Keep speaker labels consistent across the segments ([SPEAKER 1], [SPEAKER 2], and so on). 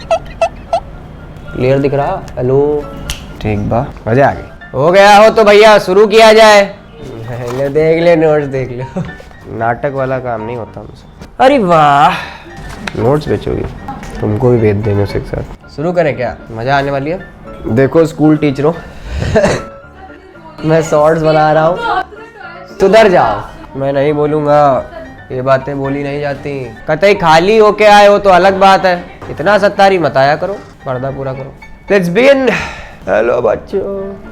[SPEAKER 1] Clear दिख रहा? Hello,
[SPEAKER 2] ठीक बा, मजा आ गई।
[SPEAKER 1] हो गया हो तो भैया शुरू किया जाए। ले देख ले, नोट्स देख लो।
[SPEAKER 2] नाटक वाला काम नहीं होता हमसे।
[SPEAKER 1] अरे वाह,
[SPEAKER 2] नोट्स बेचोगी? तुमको भी भेज देंगे उसके साथ।
[SPEAKER 1] शुरू करें क्या? मजा आने वाली है।
[SPEAKER 2] देखो स्कूल टीचरों,
[SPEAKER 1] मैं शॉर्ट्स बना रहा हूँ, सुधर जाओ। मैं नहीं बोलूँगा, ये बातें बोली नहीं जाती। कतई खाली होके आए हो तो अलग बात है, इतना सत्तारी मत आया करो, पर्दा पूरा करो। Let's begin. हेलो बच्चों।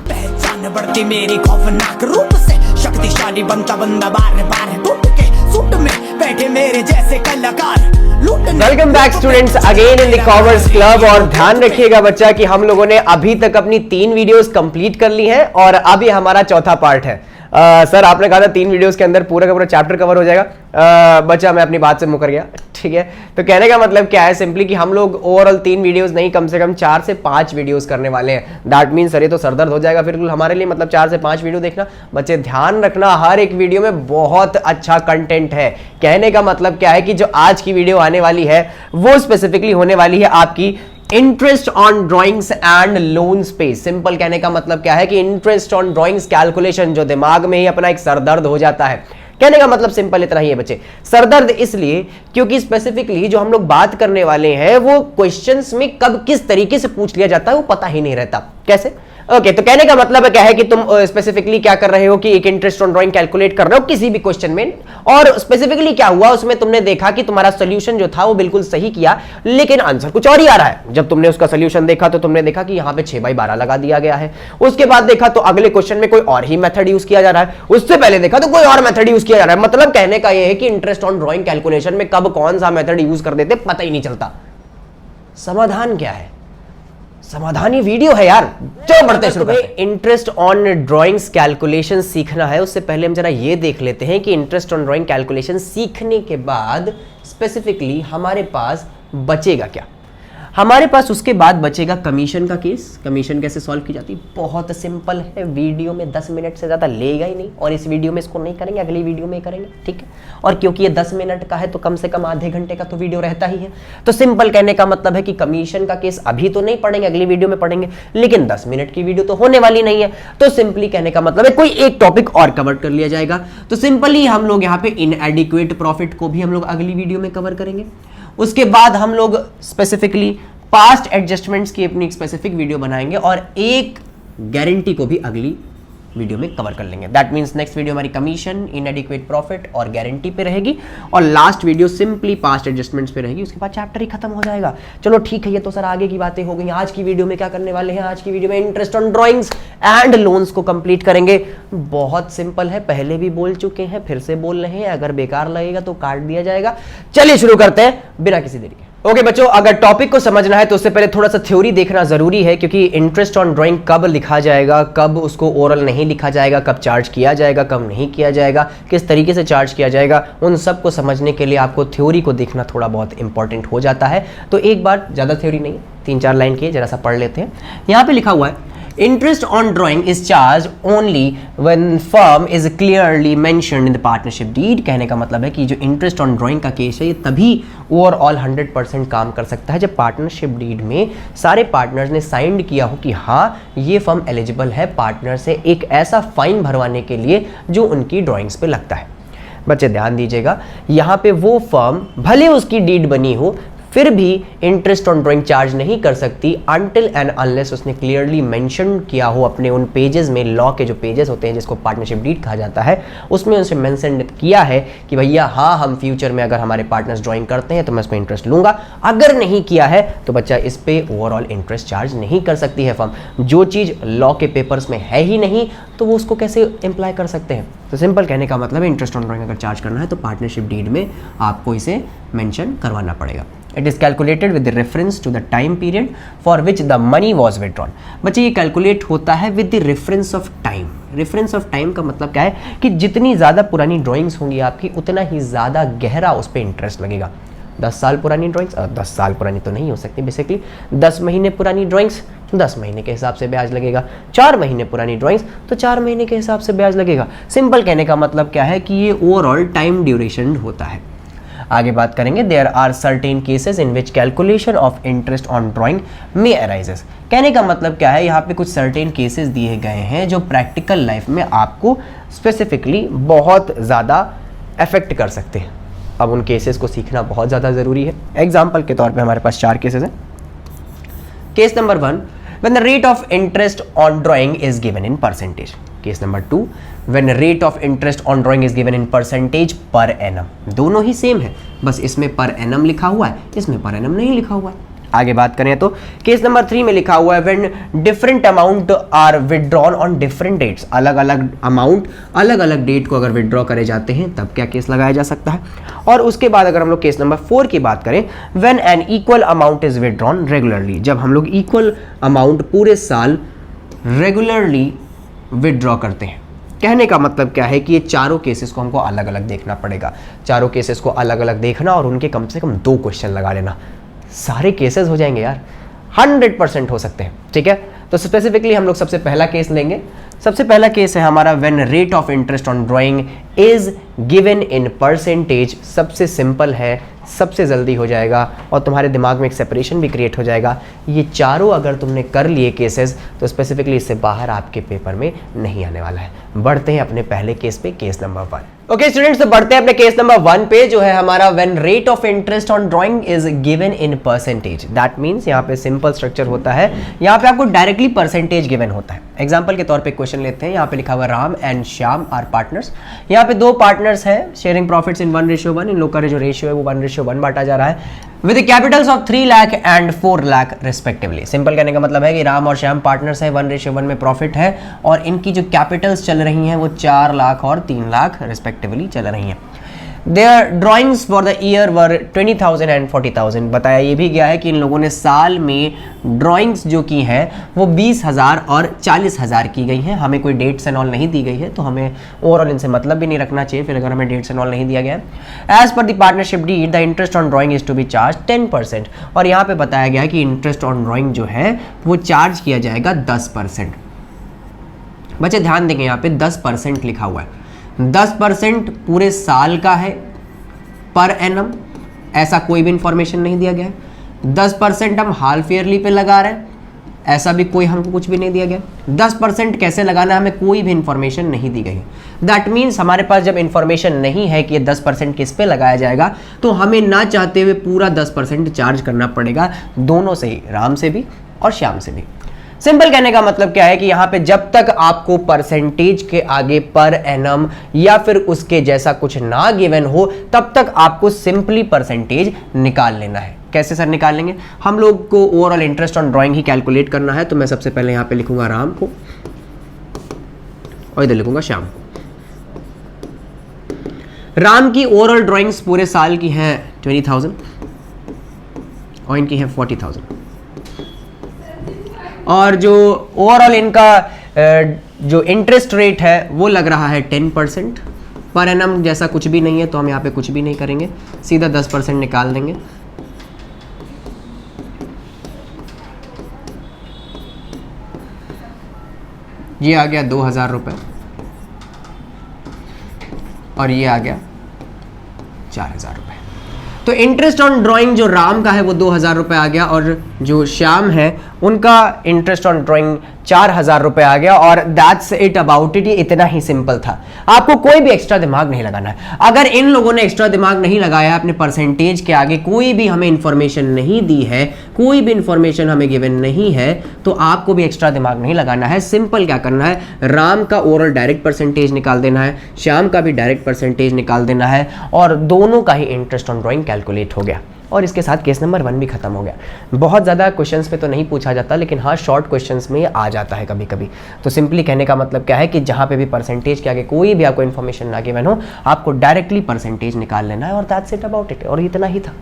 [SPEAKER 3] पहचान बढ़ती मेरी खौफनाक रूप से, शक्तिशाली बनता बंदा बार बार टूट के सूट में बैठे मेरे जैसे कलाकार।
[SPEAKER 1] Welcome back students again in the commerce club. और ध्यान रखिएगा बच्चा कि हम लोगों ने अभी तक अपनी 3 वीडियोस कंप्लीट कर ली हैं और अभी हमारा चौथा पार्ट है। सर आपने कहा था 3 वीडियोस के अंदर पूरा का पूरा चैप्टर कवर हो जाएगा। बच्चा मैं अपनी बात से मुकर गया, ठीक है। तो कहने का मतलब क्या है सिंपली कि हम लोग ओवरऑल 3 वीडियोस नहीं, कम से कम 4 से 5 वीडियोस करने वाले हैं। दैट मीन सर ये तो सरदर्द हो जाएगा फिर हमारे लिए, मतलब 4 से 5 वीडियो देखना। बच्चे ध्यान रखना, हर एक वीडियो में बहुत अच्छा कंटेंट है। कहने का मतलब क्या है कि जो आज की वीडियो आने वाली है वो स्पेसिफिकली होने वाली है आपकी interest on drawings and loan space. Simple कहने का मतलब क्या है कि इंटरेस्ट ऑन ड्राइंग्स कैलकुलेशन, जो दिमाग में ही अपना एक सरदर्द हो जाता है। कहने का मतलब सिंपल इतना ही है बच्चे। सरदर्द इसलिए क्योंकि स्पेसिफिकली जो हम लोग बात करने वाले हैं वो क्वेश्चंस में कब किस तरीके से पूछ लिया जाता है वो पता ही नहीं रहता। कैसे? ओके, तो कहने का मतलब क्या है कि तुम स्पेसिफिकली क्या कर रहे हो कि एक इंटरेस्ट ऑन ड्राइंग कैलकुलेट कर रहे हो किसी भी क्वेश्चन में, और स्पेसिफिकली क्या हुआ उसमें तुमने देखा कि तुम्हारा सोल्यूशन जो था वो बिल्कुल सही किया, लेकिन आंसर कुछ और ही आ रहा है। जब तुमने उसका सोल्यूशन देखा तो तुमने देखा कि यहाँ पे 6/12 लगा दिया गया है। उसके बाद देखा तो अगले क्वेश्चन में कोई और ही मेथड यूज किया जा रहा है, उससे पहले देखा तो कोई और मेथड यूज किया जा रहा है। मतलब कहने का यह है कि इंटरेस्ट ऑन ड्राइंग कैलकुलेशन में कब कौन सा मेथड यूज कर देते पता ही नहीं चलता। समाधान क्या है? समाधान ही वीडियो है यार। चलो बढ़ते शुरू करते हैं। इंटरेस्ट ऑन ड्राइंग्स कैलकुलेशन सीखना है, उससे पहले हम जरा ये देख लेते हैं कि इंटरेस्ट ऑन ड्राइंग कैलकुलेशन सीखने के बाद स्पेसिफिकली हमारे पास बचेगा क्या। हमारे पास उसके बाद बचेगा कमीशन का केस। कमीशन कैसे सॉल्व की जाती है? बहुत सिंपल है, वीडियो में 10 मिनट से ज्यादा लेगा ही नहीं, और इस वीडियो में इसको नहीं करेंगे, अगली वीडियो में करेंगे, ठीक है। और क्योंकि ये 10 मिनट का है तो कम से कम आधे घंटे का तो वीडियो रहता ही है। तो सिंपल कहने का मतलब है कि कमीशन का केस अभी तो नहीं पढ़ेंगे, अगली वीडियो में पढ़ेंगे, लेकिन 10 मिनट की वीडियो तो होने वाली नहीं है। तो सिंपली कहने का मतलब है कोई एक टॉपिक और कवर कर लिया जाएगा। तो सिंपली हम लोग यहाँ पे इनएडिक्वेट प्रॉफिट को भी हम लोग अगली वीडियो में कवर करेंगे। उसके बाद हम लोग स्पेसिफिकली पास्ट एडजस्टमेंट्स की अपनी स्पेसिफिक वीडियो बनाएंगे और एक गारंटी को भी अगली वीडियो में कवर कर लेंगे। दैट मींस नेक्स्ट वीडियो हमारी कमीशन, इनएडिक्वेट प्रॉफिट और गारंटी पे रहेगी, और last video simply past adjustments पे रहेगी। उसके बाद चैप्टर ही खत्म हो जाएगा। चलो ठीक है, ये तो सर आगे की बातें हो गई। आज की वीडियो में क्या करने वाले हैं? आज की वीडियो में interest on drawings and loans को कंप्लीट करेंगे। बहुत सिंपल है, पहले भी बोल चुके हैं, फिर से बोल रहे हैं, अगर बेकार लगेगा तो काट दिया जाएगा। चलिए शुरू करते हैं बिना किसी देरी के। ओके बच्चों, अगर टॉपिक को समझना है तो उससे पहले थोड़ा सा थ्योरी देखना जरूरी है, क्योंकि इंटरेस्ट ऑन ड्राइंग कब लिखा जाएगा, कब उसको ओरल नहीं लिखा जाएगा, कब चार्ज किया जाएगा, कब नहीं किया जाएगा, किस तरीके से चार्ज किया जाएगा, उन सब को समझने के लिए आपको थ्योरी को देखना थोड़ा बहुत इंपॉर्टेंट हो जाता है। तो एक बार ज़्यादा थ्योरी नहीं, 3-4 लाइन की जरा सा पढ़ लेते हैं। यहाँ पे लिखा हुआ है interest on drawing is charge only when firm is clearly mentioned in the partnership deed. कहने का मतलब है कि जो इंटरेस्ट ऑन ड्राइंग का केस है ये तभी ओवरऑल 100% काम कर सकता है जब पार्टनरशिप डीड में सारे पार्टनर्स ने साइंड किया हो कि हाँ ये फर्म एलिजिबल है पार्टनर से एक ऐसा फाइन भरवाने के लिए जो उनकी ड्राइंग्स पे लगता है। बच्चे ध्यान दीजिएगा, यहाँ पे वो फर्म भले उसकी डीड बनी हो फिर भी इंटरेस्ट ऑन ड्राइंग चार्ज नहीं कर सकती अनटिल एंड अनलेस उसने क्लियरली मेंशन किया हो अपने उन पेजेस में, लॉ के जो पेजेस होते हैं जिसको पार्टनरशिप डीड कहा जाता है, उसमें उसने मेंशन किया है कि भैया हाँ हम फ्यूचर में अगर हमारे पार्टनर्स ड्राइंग करते हैं तो मैं इसमें इंटरेस्ट लूंगा। अगर नहीं किया है तो बच्चा इस पे ओवरऑल इंटरेस्ट चार्ज नहीं कर सकती है फर्म। जो चीज़ लॉ के पेपर्स में है ही नहीं तो वो उसको कैसे इम्प्लाई कर सकते हैं। तो सिंपल कहने का मतलब है इंटरेस्ट ऑन ड्राइंग अगर चार्ज करना है तो पार्टनरशिप डीड में आपको इसे मेंशन करवाना पड़ेगा। It is calculated with the reference to the time period for which the money was withdrawn। बच्चे ये कैलकुलेट होता है with the reference of time। Reference of time का मतलब क्या है कि जितनी ज़्यादा पुरानी ड्राइंग्स होंगी आपकी उतना ही ज़्यादा गहरा उस पर इंटरेस्ट लगेगा। 10 साल पुरानी ड्राइंग्स, 10 साल पुरानी तो नहीं हो सकती बेसिकली, 10 महीने पुरानी ड्राइंग्स 10 महीने के हिसाब से ब्याज लगेगा, 4 महीने पुरानी ड्राइंग्स तो 4 महीने के हिसाब से ब्याज लगेगा। सिंपल कहने का मतलब क्या है कि ये ओवरऑल टाइम ड्यूरेशन होता है। आगे बात करेंगे there are certain cases in which calculation of interest on drawing may arises. कहने का मतलब क्या है, यहाँ पे कुछ सर्टेन केसेस दिए गए हैं जो प्रैक्टिकल लाइफ में आपको स्पेसिफिकली बहुत ज़्यादा अफेक्ट कर सकते हैं। अब उन केसेस को सीखना बहुत ज़्यादा ज़रूरी है। एग्जाम्पल के तौर पे हमारे पास 4 केसेस हैं। Case number 1, when the rate of interest on drawing is given in percentage. Case number 2, when rate of interest on drawing is given in percentage per annum. दोनों ही सेम है, बस इसमें per annum लिखा हुआ है, इसमें per annum नहीं लिखा हुआ है। आगे बात करें तो केस नंबर 3 में लिखा हुआ है when different amount are withdrawn on different dates. अलग अलग अमाउंट अलग अलग डेट को अगर विड्रॉ करे जाते हैं तब क्या केस लगाया जा सकता है। और उसके बाद अगर हम लोग केस नंबर 4 की बात करें when an equal amount is withdrawn regularly. जब हम लोग इक्वल अमाउंट पूरे साल रेगुलरली विड्रॉ करते हैं। कहने का मतलब क्या है कि ये चारों केसेस को हमको अलग अलग देखना पड़ेगा। चारों केसेस को अलग अलग देखना और उनके कम से कम 2 क्वेश्चन लगा लेना। सारे केसेस हो जाएंगे यार, 100% हो सकते हैं। ठीक है, तो स्पेसिफिकली हम लोग सबसे पहला केस लेंगे। सबसे पहला केस है हमारा when rate of interest on drawing is given in percentage. सबसे सिंपल है, सबसे जल्दी हो जाएगा और तुम्हारे दिमाग में एक सेपरेशन भी क्रिएट हो जाएगा। ये चारों अगर तुमने कर लिए केसेस तो स्पेसिफिकली इससे बाहर आपके पेपर में नहीं आने वाला है। बढ़ते हैं अपने पहले केस पे, केस नंबर 1। ओके स्टूडेंट्स, तो बढ़ते हैं अपने केस नंबर 1 पे, जो है हमारा when rate of interest on drawing is given in percentage. That means यहाँ पे सिंपल स्ट्रक्चर होता है, यहाँ पे आपको डायरेक्टली परसेंटेज गिवन होता है। एग्जांपल के तौर पे क्वेश्चन लेते हैं। यहाँ पे लिखा हुआ Ram and Shyam are partners. यहाँ पे 2 पार्टनर्स हैं, शेयरिंग प्रॉफिट्स इन 1:1। इन लोग का जो रेशियो है वो 1:1 बांटा जा रहा है with Capitals of 3 lakh and 4 lakh respectively. Simple कहने का मतलब है कि राम और श्याम पार्टनर्स हैं, 1:1 में प्रॉफिट है और इनकी जो कैपिटल्स चल रही हैं वो 4 लाख और 3 लाख रिस्पेक्टिवली चल रही हैं। Their drawings for the year were 20,000 and 40,000। बताया ये भी गया है कि इन लोगों ने साल में ड्राइंग्स जो की हैं वो 20,000 और 40,000 की गई हैं। हमें कोई डेट्स एंड ऑल नहीं दी गई है तो हमें ओवरऑल इनसे मतलब भी नहीं रखना चाहिए फिर अगर हमें डेट्स एंड ऑल नहीं दिया गया है। As per the partnership deed the interest on drawing is to be charge 10%। और यहाँ पे बताया गया है कि इंटरेस्ट ऑन ड्राइंग जो है वो चार्ज किया जाएगा 10%। बच्चे ध्यान देंगे, यहाँ पे 10% लिखा हुआ है। 10% पूरे साल का है पर एनम, ऐसा कोई भी इंफॉर्मेशन नहीं दिया गया है। 10% हम हाफ ईयरली पे लगा रहे हैं, ऐसा भी कोई हमको कुछ भी नहीं दिया गया। 10% कैसे लगाना हमें कोई भी इंफॉर्मेशन नहीं दी गई है। दैट मीन्स हमारे पास जब इंफॉर्मेशन नहीं है कि ये 10% किस पे लगाया जाएगा तो हमें ना चाहते हुए पूरा 10% चार्ज करना पड़ेगा, दोनों से ही, राम से भी और श्याम से भी। सिंपल कहने का मतलब क्या है कि यहाँ पे जब तक आपको परसेंटेज के आगे पर एनम या फिर उसके जैसा कुछ ना गिवन हो तब तक आपको सिंपली परसेंटेज निकाल लेना है। कैसे सर निकाल लेंगे? हम लोग को overall interest on drawing he calculate करना है, तो मैं सबसे पहले यहाँ पे लिखूंगा राम को और इधर लिखूंगा श्याम को। राम की ओवरऑल ड्राइंग्स पूरे साल की हैं 20,000 और इनकी है 40,000 और जो ओवरऑल इनका जो इंटरेस्ट रेट है वो लग रहा है 10%। पर एनम जैसा कुछ भी नहीं है तो हम यहाँ पे कुछ भी नहीं करेंगे, सीधा 10% निकाल देंगे। ये आ गया 2,000 रुपये और ये आ गया 4,000 रुपये। तो इंटरेस्ट ऑन ड्राइंग जो राम का है वो 2,000 रुपये आ गया और जो श्याम है उनका इंटरेस्ट ऑन ड्राइंग 4,000 रुपये आ गया। और दैट्स इट अबाउट इट। ये इतना ही सिंपल था, आपको कोई भी एक्स्ट्रा दिमाग नहीं लगाना है। अगर इन लोगों ने एक्स्ट्रा दिमाग नहीं लगाया, अपने परसेंटेज के आगे कोई भी हमें इंफॉर्मेशन नहीं दी है, कोई भी इंफॉर्मेशन हमें गिवन नहीं है, तो आपको भी एक्स्ट्रा दिमाग नहीं लगाना है। सिंपल क्या करना है, राम का ओवरऑल डायरेक्ट परसेंटेज निकाल देना है, श्याम का भी डायरेक्ट परसेंटेज निकाल देना है और दोनों का ही इंटरेस्ट ऑन ड्राइंग कैलकुलेट हो गया। और इसके साथ केस नंबर 1 भी खत्म हो गया। बहुत ज़्यादा क्वेश्चंस पे तो नहीं पूछा जाता, लेकिन हाँ शॉर्ट क्वेश्चंस में आ जाता है कभी कभी। तो सिंपली कहने का मतलब क्या है कि जहाँ पे भी परसेंटेज के आगे कोई भी आपको इन्फॉर्मेशन ना गिवन हो, आपको डायरेक्टली परसेंटेज निकाल लेना है और दैट्स इट अबाउट इट। और इतना ही था।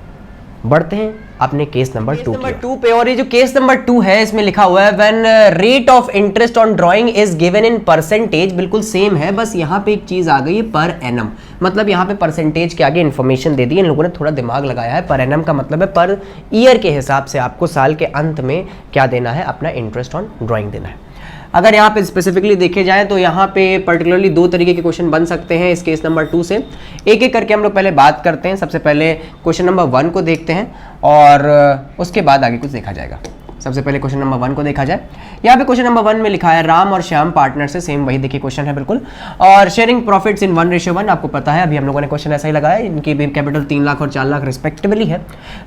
[SPEAKER 1] बढ़ते हैं अपने केस नंबर 2 पे। और ये जो केस नंबर 2 है इसमें लिखा हुआ है when rate of interest on drawing is given in percentage. बिल्कुल सेम है, बस यहाँ पे एक चीज आ गई है पर एनम। मतलब यहाँ पे परसेंटेज के आगे इन्फॉर्मेशन दे दी, इन लोगों ने थोड़ा दिमाग लगाया है। पर एनम का मतलब है पर ईयर के हिसाब से आपको साल के अंत में क्या देना है, अपना इंटरेस्ट ऑन ड्राइंग देना है। अगर यहाँ पे स्पेसिफिकली देखे जाए तो यहाँ पे पर्टिकुलरली 2 तरीके के क्वेश्चन बन सकते हैं इस केस नंबर 2 से। एक एक करके हम लोग पहले बात करते हैं। सबसे पहले क्वेश्चन नंबर 1 को देखते हैं और उसके बाद आगे कुछ देखा जाएगा। सबसे पहले क्वेश्चन नंबर 1 को देखा जाए। यहाँ पे क्वेश्चन नंबर 1 में लिखा है राम और श्याम पार्टनर से, सेम वही देखिए क्वेश्चन है बिल्कुल, और शेयरिंग प्रॉफिट्स इन 1:1। आपको पता है अभी हम लोगों ने क्वेश्चन ऐसा ही लगाया, इनकी भी कैपिटल 3 लाख और 4 लाख रिस्पेक्टिवली है।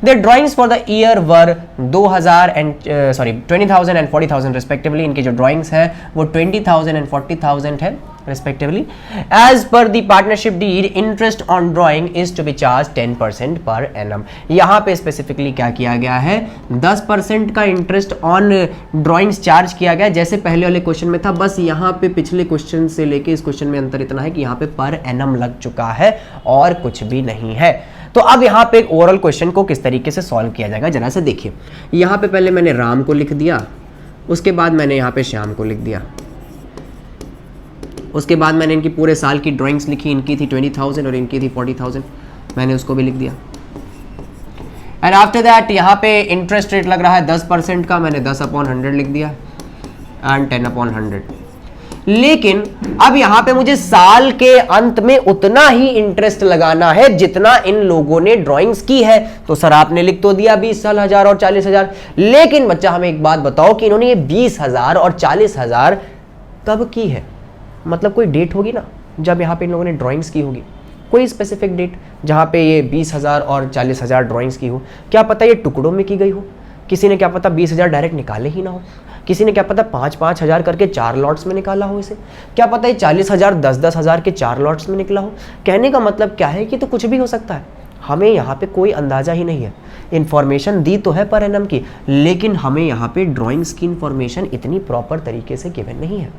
[SPEAKER 1] Their drawings for the year were 20,000 and 40,000 respectively. इनकी जो ड्राइंग्स है वो 20,000 एंड 40,000 है respectively. As per the partnership deed interest on drawing is to be charge 10% per annum. यहाँ पे स्पेसिफिकली क्या किया गया है, 10% का इंटरेस्ट ऑन ड्राइंग्स चार्ज किया गया, जैसे पहले वाले क्वेश्चन में था। बस यहाँ पे पिछले क्वेश्चन से लेके इस क्वेश्चन में अंतर इतना है कि यहाँ पे पर एनम लग चुका है और कुछ भी नहीं है। तो अब यहाँ पे एक ओवरऑल क्वेश्चन को किस तरीके से सॉल्व किया जाएगा जरा से देखिए। यहाँ पे पहले मैंने राम को लिख दिया, उसके बाद मैंने यहाँ पे श्याम को लिख दिया, उसके बाद मैंने इनकी पूरे साल की ड्राइंग्स लिखी। इनकी थी 20,000 और इनकी थी 40,000, मैंने उसको भी लिख दिया। एंड आफ्टर दैट यहाँ पे इंटरेस्ट रेट लग रहा है 10% का, मैंने 10/100 लिख दिया एंड 10/100। लेकिन अब यहाँ पे मुझे साल के अंत में उतना ही इंटरेस्ट लगाना है जितना इन लोगों ने ड्राइंग्स की है। तो सर आपने लिख तो दिया 20,000 और 40,000, लेकिन बच्चा हमें एक बात बताओ कि इन्होंने ये 20,000 और 40,000 कब की है? मतलब कोई डेट होगी ना जब यहाँ पे इन लोगों ने ड्राइंग्स की होगी, कोई स्पेसिफिक डेट जहाँ पे ये 20,000 और 40,000 ड्राइंग्स की हो। क्या पता ये टुकड़ों में की गई हो, किसी ने क्या पता 20,000 डायरेक्ट निकाले ही ना हो, किसी ने क्या पता 5-5 हज़ार करके 4 लॉट्स में निकाला हो इसे, क्या पता ये 40,000 10-10 हज़ार के 4 लॉट्स में निकला हो। कहने का मतलब क्या है कि तो कुछ भी हो सकता है, हमें यहाँ पे कोई अंदाज़ा ही नहीं है। इन्फॉर्मेशन दी तो है पर एनम की, लेकिन हमें यहाँ पे ड्राइंग्स की इन्फॉर्मेशन इतनी प्रॉपर तरीके से गिवन नहीं है।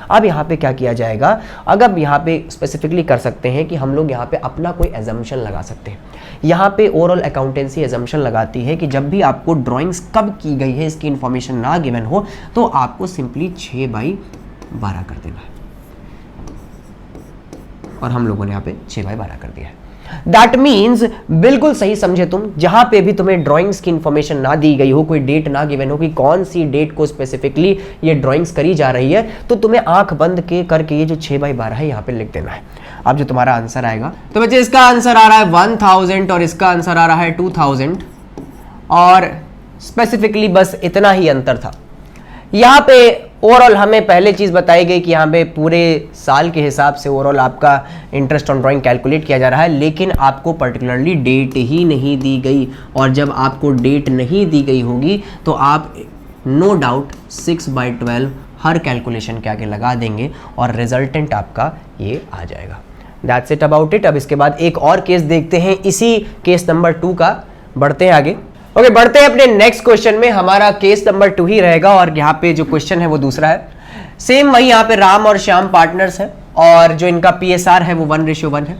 [SPEAKER 1] अब यहाँ पे क्या किया जाएगा, अगर यहाँ पे स्पेसिफिकली कर सकते हैं कि हम लोग यहाँ पे अपना कोई एजम्पशन लगा सकते हैं। यहाँ पे ओवरऑल अकाउंटेंसी एजम्पशन लगाती है कि जब भी आपको ड्राइंग्स कब की गई है इसकी इन्फॉर्मेशन ना गिवन हो तो आपको सिंपली 6/12 कर देना है, और हम लोगों ने यहाँ पे 6/12 कर दिया है। दैट मीन्स बिल्कुल सही समझे तुम, जहां पे भी तुम्हें ड्राइंग्स की इंफॉर्मेशन ना दी गई हो, कोई डेट ना गिवन हो कि कौन सी डेट को स्पेसिफिकली ये ड्राइंग्स करी जा रही है, तो तुम्हें आंख बंद के करके ये जो 6/12 है यहाँ पे लिख देना है। अब जो तुम्हारा आंसर आएगा, तो बच्चे इसका आंसर आ रहा है 1000 और इसका आंसर आ रहा है 2000, और स्पेसिफिकली बस इतना ही अंतर था। यहाँ पे ओवरऑल हमें पहले चीज़ बताई गई कि यहाँ पे पूरे साल के हिसाब से ओवरऑल आपका इंटरेस्ट ऑन ड्राइंग कैलकुलेट किया जा रहा है, लेकिन आपको पर्टिकुलरली डेट ही नहीं दी गई। और जब आपको डेट नहीं दी गई होगी तो आप नो डाउट 6/12 हर कैलकुलेशन के आगे लगा देंगे और रिजल्टेंट आपका ये आ जाएगा। That's it about it. अब इसके बाद एक और केस देखते हैं, इसी केस नंबर 2 का। बढ़ते हैं आगे। ओके, बढ़ते हैं अपने नेक्स्ट क्वेश्चन में। हमारा केस नंबर 2 ही रहेगा और यहाँ पे जो क्वेश्चन है वो दूसरा है। सेम वही, यहाँ पे राम और श्याम पार्टनर्स है और जो इनका PSR है वो 1:1 है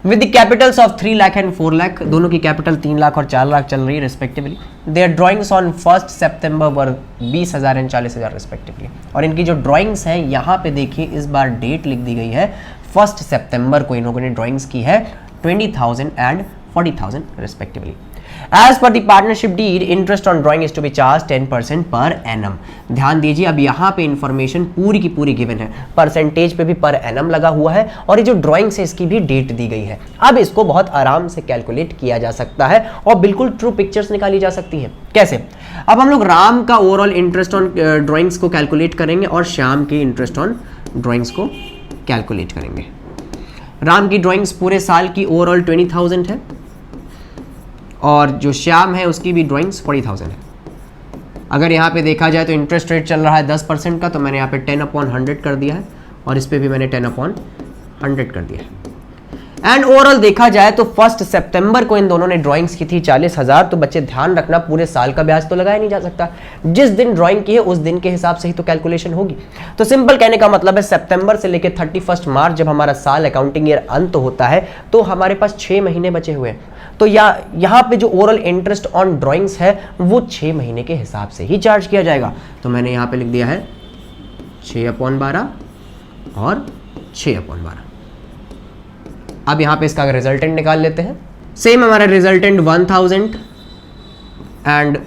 [SPEAKER 1] with the Capitals of 3 lakh and 4 lakh. दोनों की कैपिटल 3 लाख और 4 लाख चल रही है रिस्पेक्टिवली। देयर ड्राइंग्स ऑन 1 सितंबर वर 20,000 एंड 40,000 रिस्पेक्टिवली। और इनकी जो ड्राइंग्स हैं यहाँ पे देखिए इस बार डेट लिख दी गई है 1 सितंबर को इन लोगों ने ड्राइंग्स की है 20,000 and 40,000 respectively. As per the partnership deed, interest on drawing is to be charged 10% पर annum। ध्यान दीजिए, अब यहाँ पे इंफॉर्मेशन पूरी की पूरी गिवन है, परसेंटेज पे भी पर एनम लगा हुआ है और ये जो ड्राइंग्स है इसकी भी डेट दी गई है। अब इसको बहुत आराम से कैलकुलेट किया जा सकता है और बिल्कुल ट्रू पिक्चर्स निकाली जा सकती हैं। कैसे? अब हम लोग राम का ओवरऑल इंटरेस्ट ऑन ड्राइंग्स को कैलकुलेट करेंगे और श्याम के इंटरेस्ट ऑन ड्राइंग्स को कैलकुलेट करेंगे। राम की ड्राइंग्स पूरे साल की ओवरऑल 20,000 है और जो श्याम है उसकी भी ड्राइंग्स 40,000 है। अगर यहाँ पे देखा जाए तो इंटरेस्ट रेट चल रहा है 10% का, तो मैंने यहाँ पे 10/100 कर दिया है और इस पे भी मैंने 10/100 कर दिया है। एंड ओवरऑल देखा जाए तो 1 सितंबर को इन दोनों ने ड्राइंग्स की थी 40,000। तो बच्चे ध्यान रखना, पूरे साल का ब्याज तो लगाया नहीं जा सकता, जिस दिन ड्राइंग की है उस दिन के हिसाब से ही तो कैलकुलेशन होगी। तो सिंपल कहने का मतलब है सितंबर से लेकर 31 मार्च जब हमारा साल अकाउंटिंग ईयर अंत होता है तो हमारे पास 6 महीने बचे हुए हैं। तो यहाँ पे जो ओवरऑल इंटरेस्ट ऑन ड्राइंग्स है वो 6 महीने के हिसाब से ही चार्ज किया जाएगा। तो मैंने यहाँ पे लिख दिया है 6/12 और 6/12। अब यहाँ पे इसका रिजल्टेंट निकाल लेते हैं। सेम हमारा रिजल्टेंट 1000 एंड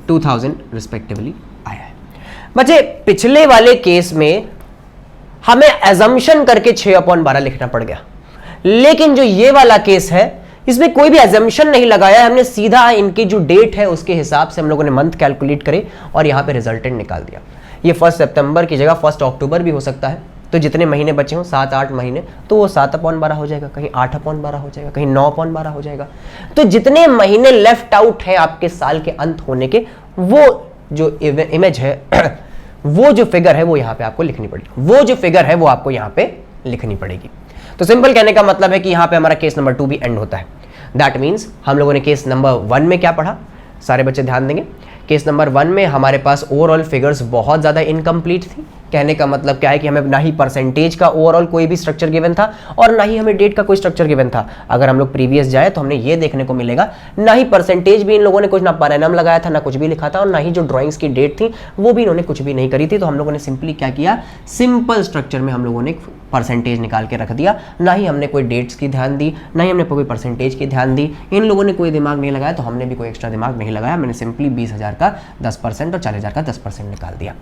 [SPEAKER 1] 2000 रिस्पेक्टिवली आया है। बच्चे पिछले वाले केस में हमें एजम्पशन करके 6/12 लिखना पड़ गया, लेकिन जो ये वाला केस है इसमें कोई भी एजम्पशन नहीं लगाया है, हमने सीधा इनकी जो डेट है उसके हिसाब से हम लोगों ने मंथ कैलकुलेट करे और यहां पे रिजल्टेंट निकाल दिया। ये 1 सितंबर की जगह 1 अक्टूबर भी हो सकता है, तो जितने महीने बचे हों 7-8 महीने, तो वो 7/12 हो जाएगा, कहीं 8/12 हो जाएगा, कहीं 9/12 हो जाएगा। तो जितने महीने लेफ्ट आउट है आपके साल के अंत होने के, वो जो इमेज है वो जो फिगर है वो यहां पे आपको लिखनी पड़ेगी, वो जो फिगर है वो आपको यहां पे लिखनी पड़ेगी। तो सिंपल कहने का मतलब है कि यहां पे हमारा केस नंबर 2 भी एंड होता है। दैट मीन्स हम लोगों ने केस नंबर 1 में क्या पढ़ा, सारे बच्चे ध्यान देंगे। केस नंबर 1 में हमारे पास ओवरऑल फिगर्स बहुत ज़्यादा इनकम्प्लीट थी। कहने का मतलब क्या है कि हमें ना ही परसेंटेज का ओवरऑल कोई भी स्ट्रक्चर गिवन था और ना ही हमें डेट का कोई स्ट्रक्चर गिवन था। अगर हम लोग प्रीवियस जाए तो हमने ये देखने को मिलेगा ना ही परसेंटेज भी इन लोगों ने कुछ ना पर एनम लगाया था, ना कुछ भी लिखा था, और ना ही जो ड्राइंग्स की डेट थी वो भी इन्होंने कुछ भी नहीं करी थी। तो हम लोगों ने सिंपली क्या किया, सिंपल स्ट्रक्चर में हम लोगों ने परसेंटेज निकाल के रख दिया। ना ही हमने कोई डेट्स की ध्यान दी, ना ही हमने कोई परसेंटेज की ध्यान दी। इन लोगों ने कोई दिमाग नहीं लगाया, तो हमने भी कोई एक्स्ट्रा दिमाग नहीं लगाया। मैंने सिंपली 20,000 का 10% और 40,000 का 10% निकाल दिया।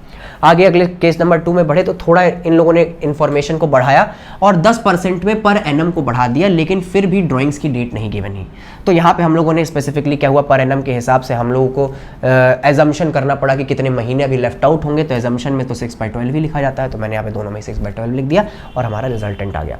[SPEAKER 1] आगे अगले केस नंबर 2 में बढ़े तो थोड़ा इन लोगों ने इंफॉर्मेशन को बढ़ाया और 10% में पर एनम को बढ़ा दिया, लेकिन फिर भी ड्राइंग्स की डेट नहीं गिवन ही। तो यहाँ पे हम लोगों ने स्पेसिफिकली क्या हुआ, पर एनम के हिसाब से हम लोगों को एजम्पशन करना पड़ा कि कितने महीने अभी लेफ्ट आउट होंगे। तो एजम्पशन में तो 6/12 ही लिखा जाता है, तो मैंने यहाँ पे दोनों में 6/12 लिख दिया और हमारा रिजल्टेंट आ गया।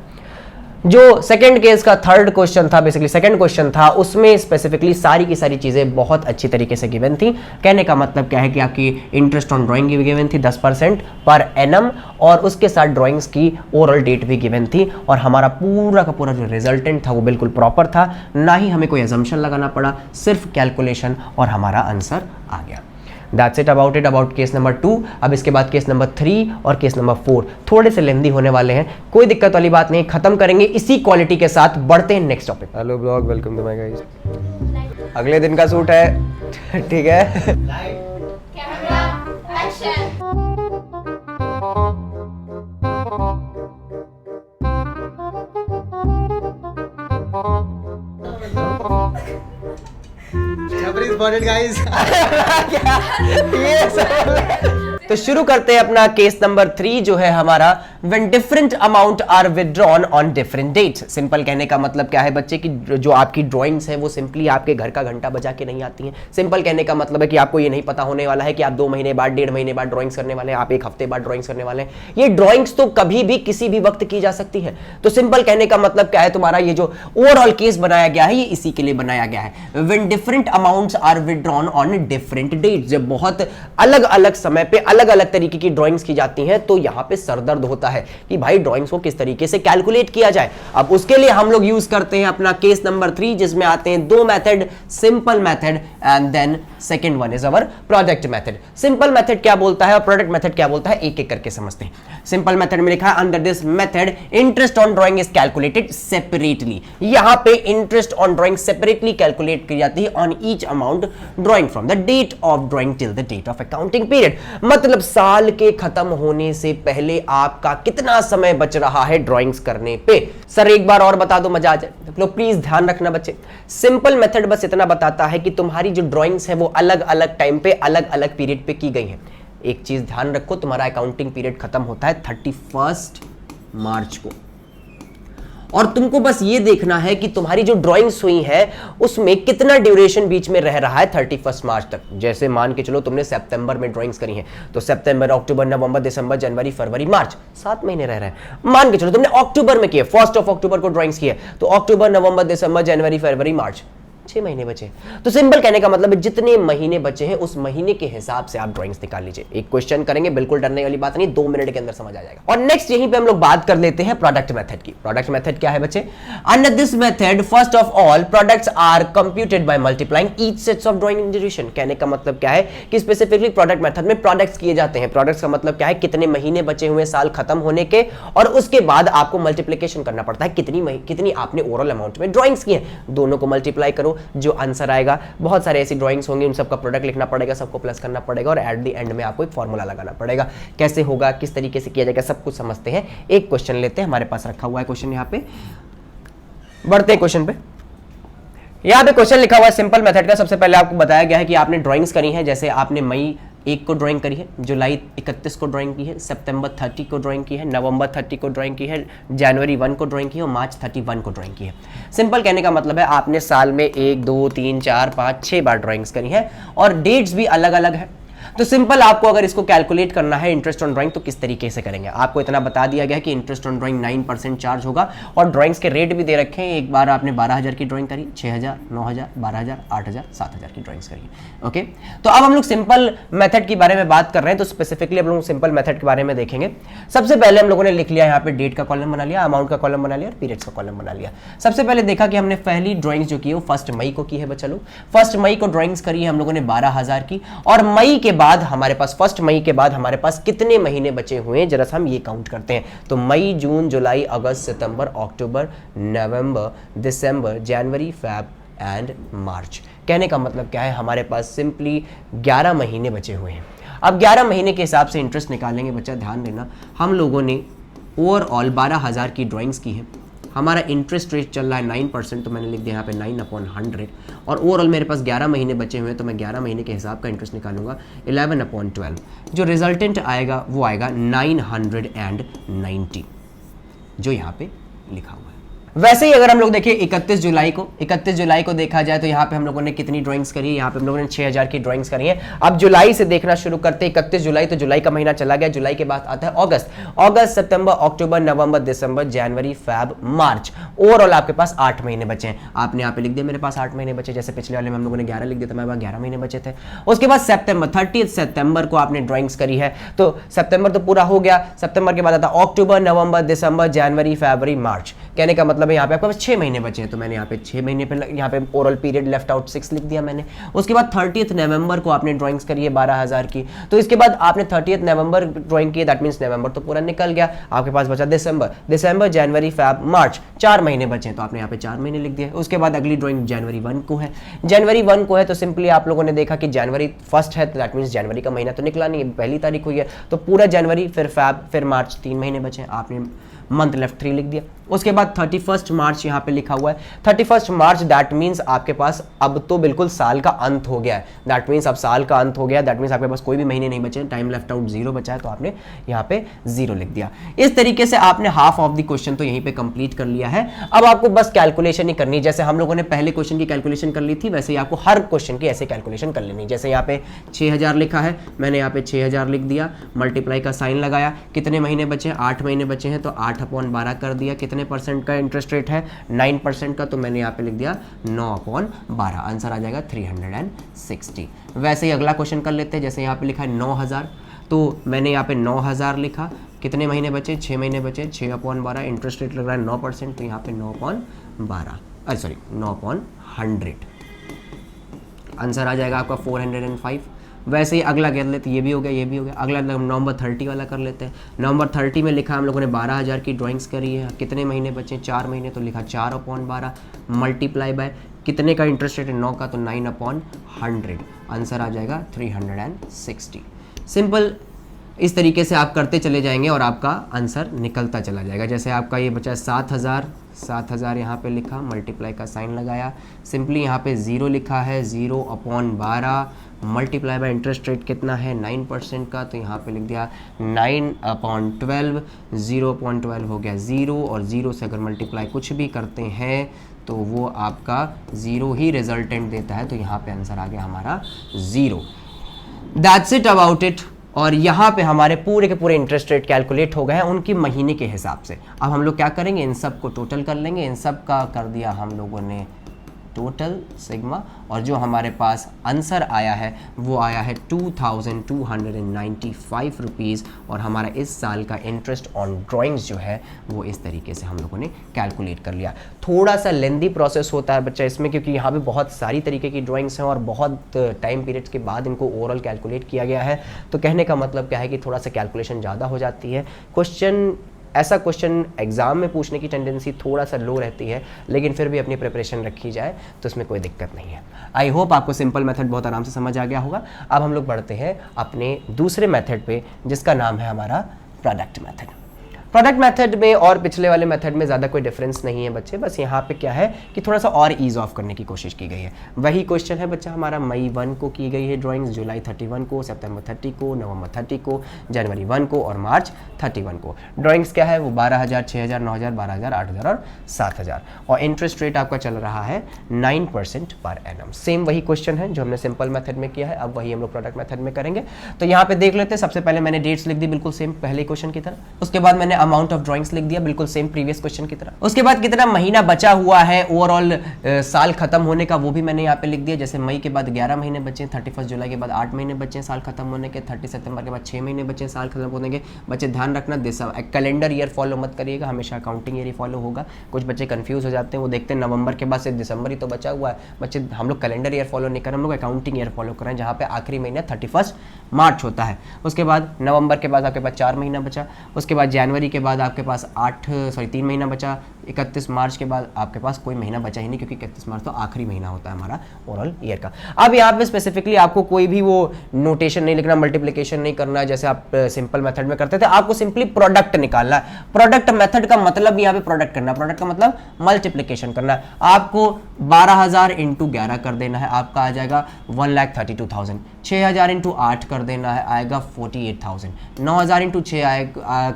[SPEAKER 1] जो सेकंड केस का थर्ड क्वेश्चन था, बेसिकली सेकंड क्वेश्चन था, उसमें स्पेसिफिकली सारी की सारी चीज़ें बहुत अच्छी तरीके से गिवन थी। कहने का मतलब क्या है कि आपकी इंटरेस्ट ऑन ड्राइंग भी गिवन थी 10% पर एनम, और उसके साथ ड्राइंग्स की ओवरऑल डेट भी गिवन थी, और हमारा पूरा का पूरा जो रिजल्टेंट था वो बिल्कुल प्रॉपर था। ना ही हमें कोई एजम्पशन लगाना पड़ा, सिर्फ कैलकुलेशन और हमारा आंसर आ गया। That's it about case number 2। अब इसके बाद केस नंबर 3 और केस नंबर 4 थोड़े से लेंदी होने वाले हैं, कोई दिक्कत वाली बात नहीं, खत्म करेंगे इसी क्वालिटी के साथ। बढ़ते हैं next topic.
[SPEAKER 2] Hello blog, welcome to my guys.
[SPEAKER 1] अगले दिन का सूट है, ठीक है। ये सब तो शुरू करते हैं अपना केस नंबर 3 जो है हमारा, when different amount are withdrawn on different dates. Simple कहने का मतलब क्या है बच्चे की जो आपकी ड्राइंग्स है वो सिंपली आपके घर का घंटा बजा के नहीं आती हैं। सिंपल कहने का मतलब है कि आपको ये नहीं पता होने वाला है कि आप 2 महीने बाद, 1.5 महीने बाद ड्राइंग्स करने वाले हैं, आप 1 हफ्ते बाद ड्राइंग्स करने वाले हैं। ये ड्राइंग्स तो कभी भी किसी भी वक्त की जा सकती है। तो सिंपल कहने का मतलब क्या है, तुम्हारा ये जो ओवरऑल केस बनाया गया है ये इसी के लिए बनाया गया है। When different amounts are withdrawn on different dates, जब बहुत अलग अलग समय पे अलग अलग तरीके की ड्राइंग्स की जाती हैं तो यहां पे सरदर्द होता है कि भाई ड्राइंग्स को किस तरीके से कैलकुलेट किया जाए। अब उसके लिए हम लोग यूज करते हैं अपना केस नंबर 3, जिसमें आते हैं 2 method, simple method and then second one is our product method. Simple method क्या बोलता है और प्रोडक्ट मेथड क्या बोलता है, एक एक करके समझते हैं। सिंपल मेथड में लिखा है, under this method interest on drawing is calculated separately. यहां पे interest on drawing separately calculate की जाती है on each amount drawing from the date of drawing till the date of accounting period. मतलब साल के खत्म होने से पहले आपका कितना समय बच रहा है ड्राइंग्स करने पे। सर एक बार और बता दो, मजा आ जाए। तो प्लीज ध्यान रखना बच्चे, सिंपल मेथड बस इतना बताता है कि तुम्हारी जो ड्राइंग्स है वो अलग अलग टाइम पे अलग अलग पीरियड पे की गई है। एक चीज ध्यान रखो, तुम्हारा अकाउंटिंग पीरियड खत्म होता है 31 मार्च को, और तुमको बस ये देखना है कि तुम्हारी जो ड्राइंग्स हुई है उसमें कितना ड्यूरेशन बीच में रह रहा है 31 मार्च तक। जैसे मान के चलो तुमने सितंबर में ड्राइंग्स करी हैं, तो सितंबर, अक्टूबर, नवंबर, दिसंबर, जनवरी, फरवरी, मार्च, 7 महीने रह रहे हैं। मान के चलो तुमने अक्टूबर में किए, 1 अक्टूबर को ड्राइंग्स की है, तो अक्टूबर, नवंबर, दिसंबर, जनवरी, फरवरी, मार्च, 6 महीने बचे। तो सिंपल कहने का मतलब है जितने महीने बचे हैं उस महीने के हिसाब से आप ड्राइंग्स निकाल लीजिए। एक क्वेश्चन करेंगे, बिल्कुल डरने वाली बात नहीं, 2 मिनट के अंदर समझ आ जाएगा। और नेक्स्ट यहीं पे हम लोग बात कर लेते हैं प्रोडक्ट मेथड की। प्रोडक्ट मेथड क्या है बच्चे, under this method first of all products are computed by multiplying each sets of drawing duration. कहने का मतलब क्या है कि स्पेसिफिकली प्रोडक्ट मेथड में प्रोडक्ट्स किए जाते हैं। प्रोडक्ट्स का मतलब क्या है, कितने महीने बचे हुए साल खत्म होने के, और उसके बाद आपको मल्टीप्लिकेशन करना पड़ता है कितनी आपने ओवरऑल अमाउंट में ड्राइंग्स की है। दोनों को मल्टीप्लाई करो, जो आंसर आएगा, बहुत सारे ऐसी ड्राइंग्स होंगी, उन सबका प्रोडक्ट लिखना पड़ेगा, सबको प्लस करना पड़ेगा, और एट द एंड में आपको एक फॉर्मूला लगाना पड़ेगा। कैसे होगा, किस तरीके से किया जाएगा, सब कुछ समझते हैं। एक क्वेश्चन लेते हैं, हमारे पास रखा हुआ है क्वेश्चन, यहाँ पे बढ़ते हैं क्वेश्चन पे। यहाँ पे क्वेश्चन लिखा हुआ है सिंपल मेथड का। सबसे पहले आपको बताया गया है कि आपने ड्राइंग्स करी हैं, जैसे आपने मई 1 को ड्राइंग करी है, जुलाई 31 को ड्राइंग की है, सितंबर 30 को ड्राइंग की है, नवंबर 30 को ड्राइंग की है, जनवरी 1 को ड्राइंग की है और मार्च 31 को ड्राइंग की है। सिंपल कहने का मतलब है आपने साल में 1 2 3 4 5 6 बार ड्राइंग्स करी है और डेट्स भी अलग अलग है। तो सिंपल आपको अगर इसको कैलकुलेट करना है इंटरेस्ट ऑन ड्राइंग तो किस तरीके से करेंगे, आपको इतना बता दिया गया है कि इंटरेस्ट ऑन ड्राइंग 9% चार्ज होगा और ड्राइंग्स के रेट भी दे रखे हैं। एक बार आपने 12,000 की ड्राइंग करी, 6,000, 9,000, 12,000, 8,000, 7,000 की ड्राइंग्स करी। ओके, तो अब हम लोग सिंपल मेथड के बारे में बात कर रहे हैं, तो स्पेसिफिकली हम लोग सिंपल मेथड के बारे में देखेंगे। सबसे पहले हम लोगों ने लिख लिया यहाँ पे डेट का कॉलम बना लिया, अमाउंट का कॉलम बना लिया और पीरियड्स का कॉलम बना लिया। सबसे पहले देखा कि हमने पहली ड्राइंग्स जो की है वो 1 मई को की है बच्चा लोग। 1 मई को ड्राइंग्स करी है हम लोगों ने 12,000 की और मई के बाद हमारे पास 1 मई के बाद हमारे पास कितने महीने बचे हुए हैं जरा सा हम ये काउंट करते हैं। तो मई, जून, जुलाई, अगस्त, सितंबर, अक्टूबर, नवंबर, दिसंबर, जनवरी, फेब एंड मार्च। कहने का मतलब क्या है, हमारे पास सिंपली 11 महीने बचे हुए हैं। अब 11 महीने के हिसाब से इंटरेस्ट निकालेंगे बच्चा, ध्यान देना। हम लोगों ने ओवरऑल 12,000 की ड्राइंग्स की है, हमारा इंटरेस्ट रेट चल रहा है 9%, तो मैंने लिख दिया यहाँ पे 9/100 और ओवरऑल मेरे पास 11 महीने बचे हुए हैं तो मैं 11 महीने के हिसाब का इंटरेस्ट निकालूंगा 11/12। जो रिजल्टेंट आएगा वो आएगा 990 जो यहाँ पे लिखा हुआ है। वैसे ही अगर हम लोग देखें 31 जुलाई को देखा जाए तो यहाँ पे हम लोगों ने कितनी ड्राइंग्स करी है, यहाँ पे हम लोगों ने 6,000 की ड्राइंग्स करी है। अब जुलाई से देखना शुरू करते हैं, 31 जुलाई तो जुलाई का महीना चला गया, जुलाई के बाद आता है अगस्त, सितंबर, अक्टूबर, नवंबर, दिसंबर, जनवरी, फेब, मार्च। ओवरऑल आपके पास 8 महीने बचे हैं। आपने यहाँ पे लिख दिया मेरे पास 8 महीने बचे, जैसे पिछले वाले में हम लोगों ने 11 लिख दिया था, मेरे पास 11 महीने बचे थे। उसके बाद सितंबर 30 सितंबर को आपने ड्राइंग्स करी है, तो सितंबर तो पूरा हो गया। सितंबर के बाद आता है अक्टूबर, नवंबर, दिसंबर, जनवरी, फरवरी, मार्च। कहने का मतलब है यहाँ पे आपके पास 6 महीने बचे हैं, तो मैंने यहाँ पे 6 महीने पे यहाँ पे ओवरऑल पीरियड लेफ्ट आउट 6 लिख दिया मैंने। उसके बाद 30 नवंबर को आपने ड्राइंग्स करी है 12,000 की, तो इसके बाद आपने 30 नवंबर ड्राइंग की, दैट मींस नवंबर तो पूरा निकल गया। आपके पास बचा दिसंबर, जनवरी, फेब, मार्च, 4 महीने बचे हैं, तो आपने यहाँ पे 4 महीने लिख दिया। उसके बाद अगली ड्राइंग जनवरी 1 को है, तो सिंपली आप लोगों ने देखा कि जनवरी 1 है, तो दैट मींस जनवरी का महीना तो निकला नहीं है, पहली तारीख हुई है, तो पूरा जनवरी, फिर फेब, फिर मार्च, 3 महीने बचे हैं, आपने मंथ लेफ्ट 3 लिख दिया। उसके बाद 31 मार्च यहाँ पे लिखा हुआ है, 31 मार्च दैट मीन्स आपके पास अब तो बिल्कुल साल का अंत हो गया है, दैट मीन्स अब साल का अंत हो गया, दैट मीन्स आपके पास कोई भी महीने नहीं बचे, टाइम लेफ्ट आउट 0 बचा है, तो आपने यहाँ पे 0 लिख दिया। इस तरीके से आपने हाफ ऑफ द क्वेश्चन तो यहीं पे कंप्लीट कर लिया है। अब आपको बस कैलकुलेशन ही करनी, जैसे हम लोगों ने पहले क्वेश्चन की कैलकुलेशन कर ली थी, वैसे ही आपको हर क्वेश्चन की ऐसे कैलकुलेशन कर लेनी। जैसे यहाँ पे 6,000 लिखा है, मैंने यहाँ पे 6,000 लिख दिया, मल्टीप्लाई का साइन लगाया, कितने महीने बचे, 8 महीने बचे हैं, तो 8/12 कर दिया। कितने परसेंट का इंटरेस्ट रेट है, 9% का, तो मैंने यहाँ पे लिख दिया 9/12, आंसर आ जाएगा 360। वैसे ही अगला क्वेश्चन कर लेते हैं, जैसे यहाँ पे लिखा है 9,000, तो मैंने यहाँ पे 9,000 लिखा, कितने महीने बचे, 6 महीने बचे, 6/12, इंटरेस्ट रेट लग रहा है 9%, तो यहाँ पे 9/100, आंसर आ जाएगा आपका 405। वैसे ही अगला कर लेते, ये भी हो गया। अगला नवंबर 30 वाला कर लेते हैं। नवंबर 30 में लिखा हम लोगों ने 12,000 की ड्राइंग्स करी है, कितने महीने बचे, 4 महीने, तो लिखा 4/12 मल्टीप्लाई बाय कितने का इंटरेस्ट रेट है, 9 का, तो 9/100, आंसर आ जाएगा 360। सिंपल इस तरीके से आप करते चले जाएंगे और आपका आंसर निकलता चला जाएगा। जैसे आपका ये बचा 7,000 यहाँ पे लिखा, मल्टीप्लाई का साइन लगाया, सिंपली यहाँ पे 0 लिखा है, 0/12 मल्टीप्लाई बाय इंटरेस्ट रेट कितना है 9% का, तो यहाँ पे लिख दिया 9/12, 0/12 हो गया 0, और 0 से अगर मल्टीप्लाई कुछ भी करते हैं तो वो आपका 0 ही रिजल्टेंट देता है, तो यहाँ पे आंसर आ गया हमारा 0। That's it about it. और यहाँ पे हमारे पूरे के पूरे इंटरेस्ट रेट कैलकुलेट हो गए हैं उनकी महीने के हिसाब से। अब हम लोग क्या करेंगे, इन सब को टोटल कर लेंगे। इन सब का कर दिया हम लोगों ने टोटल सिग्मा, और जो हमारे पास आंसर आया है वो आया है 2,295 रुपीज़। और हमारा इस साल का इंटरेस्ट ऑन ड्राइंग्स जो है वो इस तरीके से हम लोगों ने कैलकुलेट कर लिया। थोड़ा सा लेंदी प्रोसेस होता है बच्चा इसमें, क्योंकि यहाँ पे बहुत सारी तरीके की ड्राइंग्स हैं और बहुत टाइम पीरियड्स के बाद इनको ओवरऑल कैलकुलेट किया गया है। तो कहने का मतलब क्या है कि थोड़ा सा कैलकुलेशन ज़्यादा हो जाती है। ऐसा क्वेश्चन एग्जाम में पूछने की टेंडेंसी थोड़ा सा लो रहती है, लेकिन फिर भी अपनी प्रिपरेशन रखी जाए तो इसमें कोई दिक्कत नहीं है। आई होप आपको सिंपल मेथड बहुत आराम से समझ आ गया होगा। अब हम लोग बढ़ते हैं अपने दूसरे मेथड पे, जिसका नाम है हमारा प्रोडक्ट मेथड। प्रोडक्ट मेथड में और पिछले वाले मेथड में ज़्यादा कोई डिफरेंस नहीं है बच्चे, बस यहाँ पे क्या है कि थोड़ा सा और ईज ऑफ करने की कोशिश की गई है। वही क्वेश्चन है बच्चा हमारा मई 1 को की गई है ड्राइंग्स, जुलाई 31 को, सितंबर 30 को, नवंबर 30 को, जनवरी 1 को और मार्च 31 को। ड्राइंग्स क्या है वो 12,000, 6,000, 9,000, 12,000, 8,000 और 7,000 और इंटरेस्ट रेट आपका चल रहा है 9% पर एनम। सेम वही क्वेश्चन है जो हमने सिंपल मेथड में किया है, अब वही हम लोग प्रोडक्ट मेथड में करेंगे। तो यहाँ पे देख लेते हैं, सबसे पहले मैंने डेट्स लिख दी बिल्कुल सेम पहले क्वेश्चन की तरह, उसके बाद मैंने अमाउंट ऑफ ड्राइंग्स लिख दिया बिल्कुल सेम प्रीवियस क्वेश्चन की तरह, उसके बाद कितना महीना बचा हुआ है ओवरऑल साल खत्म होने का वो भी मैंने यहाँ पे लिख दिया। जैसे मई के बाद 11 महीने बचे, 31 जुलाई के बाद 8 महीने बचे साल खत्म होने के, 30 सितंबर के बाद 6 महीने बचे साल खत्म होने के। बच्चे ध्यान रखना कैलेंडर ईयर फॉलो मत करिएगा, हमेशा अकाउंटिंग ईयर ही फॉलो होगा। कुछ बच्चे कंफ्यूज हो जाते हैं, वो देखते हैं नवंबर के बाद से दिसंबर ही तो बचा हुआ है। बच्चे हम लोग कैलेंडर ईयर फॉलो नहीं कर रहे, हम लोग अकाउंटिंग ईयर फॉलो कर रहे हैं जहाँ पे आखिरी महीना 31 मार्च होता है। उसके बाद नवंबर के बाद आपके पास 4 महीना बचा, उसके बाद जनवरी के बाद आपके पास 3 महीना बचा, 31 मार्च के बाद आपके पास कोई महीना बचा ही नहीं क्योंकि 31 मार्च तो आखिरी महीना होता है हमारा ओवरऑल ईयर का। अब यहाँ पे स्पेसिफिकली आपको कोई भी वो नोटेशन नहीं लिखना, मल्टीप्लिकेशन नहीं करना जैसे आप सिंपल मेथड में करते थे, आपको सिंपली प्रोडक्ट निकालना है। प्रोडक्ट मेथड का मतलब यहाँ पे प्रोडक्ट करना, प्रोडक्ट का मतलब मल्टीप्लिकेशन करना है। आपको 12,000 इंटू 11 कर देना है, आपका आ जाएगा 1,32,000। 6,000 इंटू 8 कर देना है, आएगा 48,000। 9,000 इंटू 6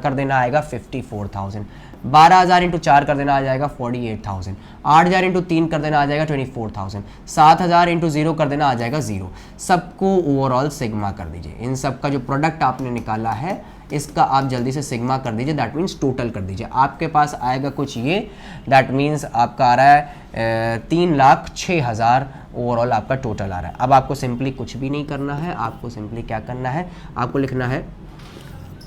[SPEAKER 1] कर देना आएगा 54,000। 12,000 इंटू 4 कर देना आ जाएगा 48,000। 8,000 इंटू 3 कर देना आ जाएगा 24,000। 7,000 इंटू 0 कर देना आ जाएगा 0। सबको ओवरऑल सिग्मा कर दीजिए। इन सब का जो प्रोडक्ट आपने निकाला है इसका आप जल्दी से सिग्मा कर दीजिए, दैट मीन्स टोटल कर दीजिए। आपके पास आएगा कुछ ये, दैट मीन्स आपका आ रहा है 3,06,000 ओवरऑल आपका टोटल आ रहा है। अब आपको सिंपली कुछ भी नहीं करना है, आपको सिंपली क्या करना है, आपको लिखना है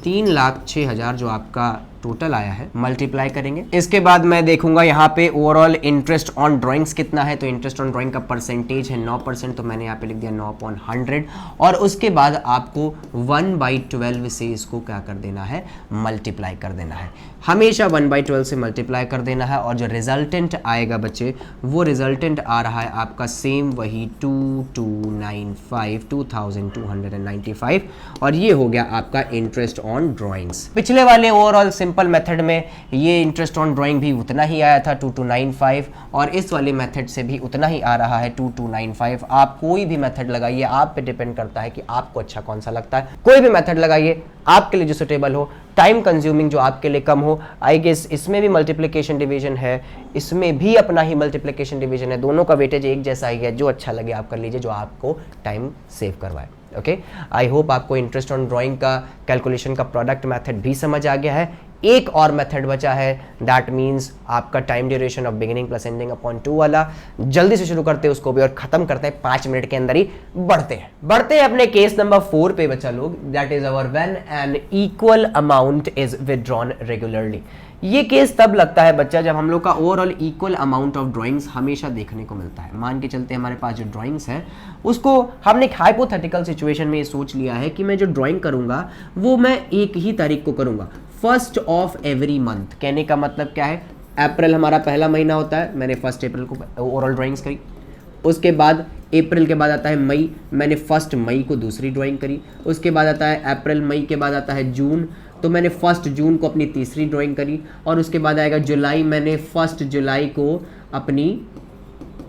[SPEAKER 1] 3,06,000 जो आपका टोटल आया है मल्टीप्लाई करेंगे। इसके बाद मैं देखूंगा यहाँ पे ओवरऑल इंटरेस्ट ऑन ड्राइंग्स कितना है, तो इंटरेस्ट ऑन ड्राइंग का परसेंटेज है 9%, तो मैंने यहाँ पे लिख दिया 9/100। और उसके बाद आपको 1/12 से इसको क्या कर देना है, मल्टीप्लाई कर देना है। हमेशा 1/12 से मल्टीप्लाई कर देना है और जो रिजल्टेंट आएगा बच्चे वो रिजल्टेंट आ रहा है आपका सेम वही 2295 और ये हो गया आपका इंटरेस्ट ऑन ड्राइंग्स। पिछले वाले ओवरऑल सिंपल मेथड में ये इंटरेस्ट ऑन ड्राइंग भी उतना ही आया था 2295 और इस वाले मेथड से भी उतना ही आ रहा है 2295। आप कोई भी मेथड लगाइए, आप पे डिपेंड करता है कि आपको अच्छा कौन सा लगता है। कोई भी मेथड लगाइए आपके लिए जो सुटेबल हो, टाइम कंज्यूमिंग जो आपके लिए कम हो। आई गेस इसमें भी मल्टीप्लिकेशन डिवीजन है, इसमें भी अपना ही मल्टीप्लिकेशन डिवीजन है, दोनों का वेटेज एक जैसा ही है। जो अच्छा लगे आप कर लीजिए, जो आपको टाइम सेव करवाए। ओके, आई होप आपको इंटरेस्ट ऑन ड्राइंग का कैलकुलेशन का प्रोडक्ट मेथड भी समझ आ गया है। एक और मेथड बचा है, दैट मीन्स आपका time duration of beginning plus ending upon 2 वाला। जल्दी से शुरू करते हैं उसको भी और खत्म करते हैं 5 मिनट के अंदर ही। बढ़ते हैं अपने केस नंबर 4 पे बच्चा लोग, that is our when an equal amount is withdrawn regularly. ये केस तब लगता है बच्चा जब हम लोग का overall equal amount of drawings हमेशा देखने को मिलता है। मान के चलते हमारे पास जो ड्राइंग्स है उसको हमने एक हाइपोथेटिकल सिचुएशन में ये सोच लिया है कि मैं जो ड्राइंग करूंगा वो मैं एक ही तारीख को करूंगा, 1st ऑफ एवरी मंथ। कहने का मतलब क्या है, अप्रैल हमारा पहला महीना होता है, मैंने 1 अप्रैल को ओवरऑल ड्राइंग्स करी। उसके बाद अप्रैल के बाद आता है मई, मैंने 1 मई को दूसरी ड्राइंग करी। उसके बाद आता है अप्रैल, मई के बाद आता है जून, तो मैंने 1 जून को अपनी तीसरी ड्राइंग करी। और उसके बाद आएगा जुलाई, मैंने 1 जुलाई को अपनी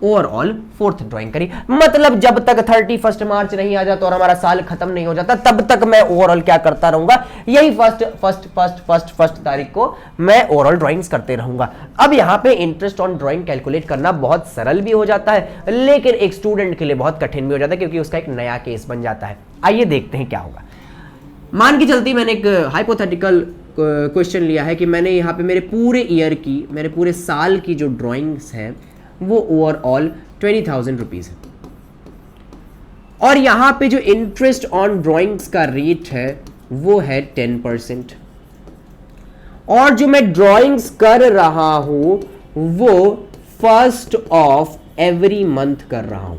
[SPEAKER 1] ओवरऑल 4th ड्राइंग करी। मतलब जब तक 31 मार्च नहीं आ जाता और हमारा साल खत्म नहीं हो जाता तब तक मैं ओवरऑल क्या करता रहूंगा, यही फर्स्ट तारीख को मैं ओवरऑल ड्राइंग्स करते रहूंगा। अब यहाँ पे इंटरेस्ट ऑन ड्राइंग कैलकुलेट करना बहुत सरल भी हो जाता है, लेकिन एक स्टूडेंट के लिए बहुत कठिन भी हो जाता है क्योंकि उसका एक नया केस बन जाता है। आइए देखते हैं क्या होगा। मान के चलती मैंने एक हाइपोथेटिकल क्वेश्चन लिया है कि मैंने यहाँ पे मेरे पूरे ईयर की, मेरे पूरे साल की जो ड्राइंग्स है वो ओवरऑल 20,000 रुपीज है और यहाँ पे जो इंटरेस्ट ऑन ड्राइंग्स का रेट है वो है 10%। और जो मैं ड्राइंग्स कर रहा हूं वो 1st ऑफ एवरी मंथ कर रहा हूं।